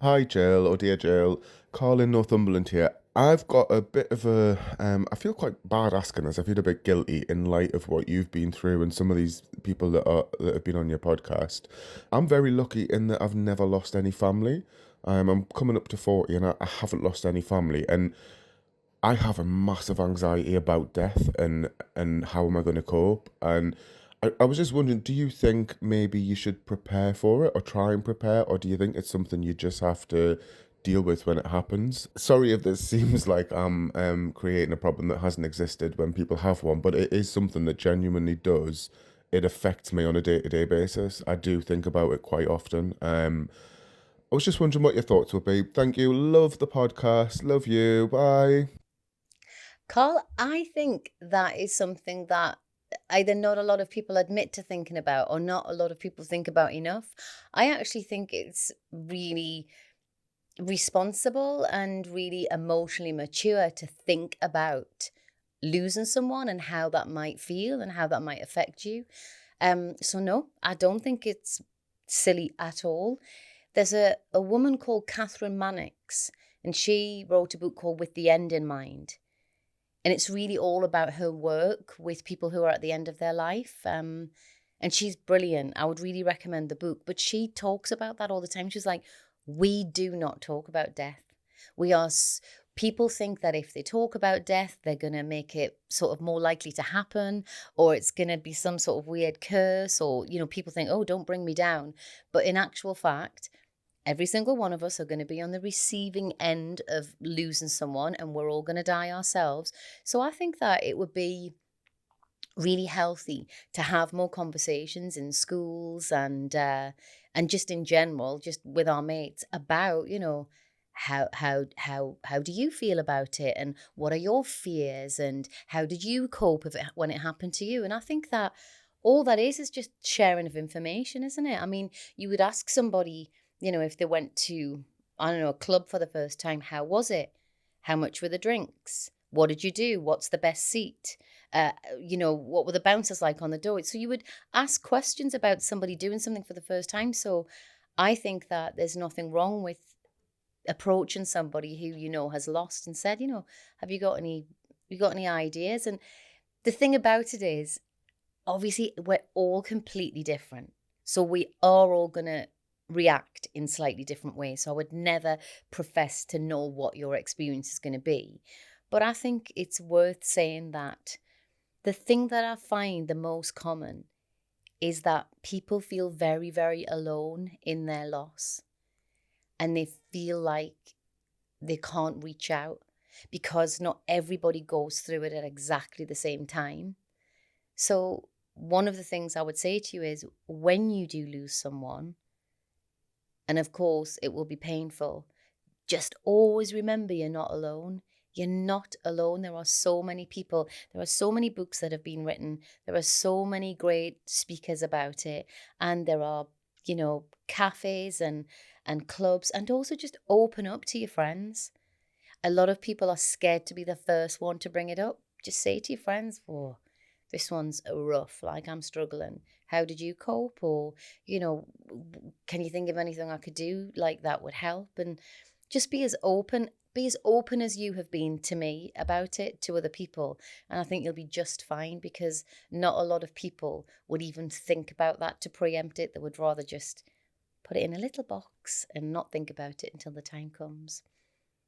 Hi, Jill, or dear Jill. Carl in Northumberland here. I've got a bit of I feel quite bad asking this. I feel a bit guilty in light of what you've been through and some of these people that have been on your podcast. I'm very lucky in that I've never lost any family. I'm coming up to 40 and I haven't lost any family. And I have a massive anxiety about death and how am I going to cope? And I was just wondering, do you think maybe you should prepare for it or try and prepare, or do you think it's something you just have to deal with when it happens? Sorry if this seems like I'm creating a problem that hasn't existed when people have one, but it is something that genuinely does. It affects me on a day-to-day basis. I do think about it quite often. I was just wondering what your thoughts would be. Thank you. Love the podcast. Love you. Bye. Carl, I think that is something that either not a lot of people admit to thinking about or not a lot of people think about enough. I actually think it's really responsible and really emotionally mature to think about losing someone and how that might feel and how that might affect you. So no, I don't think it's silly at all. There's a woman called Catherine Mannix, and she wrote a book called With the End in Mind. And it's really all about her work with people who are at the end of their life. And she's brilliant. I would really recommend the book. But she talks about that all the time. She's like, we do not talk about death. We are, people think that if they talk about death, they're going to make it sort of more likely to happen, or it's going to be some sort of weird curse, or, people think, oh, don't bring me down. But in actual fact, every single one of us are going to be on the receiving end of losing someone, and we're all going to die ourselves. So I think that it would be really healthy to have more conversations in schools and just in general, just with our mates about, how do you feel about it, and what are your fears, and how did you cope with it when it happened to you? And I think that all that is just sharing of information, isn't it? I mean, you would ask somebody, if they went to, I don't know, a club for the first time, how was it? How much were the drinks? What did you do? What's the best seat? What were the bouncers like on the door? So you would ask questions about somebody doing something for the first time. So I think that there's nothing wrong with approaching somebody who has lost and said, have you got any ideas? And the thing about it is, obviously, we're all completely different. So we are all going to react in slightly different ways. So I would never profess to know what your experience is going to be. But I think it's worth saying that the thing that I find the most common is that people feel very, very alone in their loss. And they feel like they can't reach out because not everybody goes through it at exactly the same time. So, one of the things I would say to you is when you do lose someone, and of course it will be painful, just always remember you're not alone. You're not alone. There are so many people. There are so many books that have been written. There are so many great speakers about it. And there are, cafes and clubs. And also just open up to your friends. A lot of people are scared to be the first one to bring it up. Just say to your friends, oh, this one's rough, like I'm struggling. How did you cope? Or, you know, can you think of anything I could do like that would help? And just be as open as you have been to me about it to other people. And I think you'll be just fine because not a lot of people would even think about that to preempt it. They would rather just put it in a little box and not think about it until the time comes.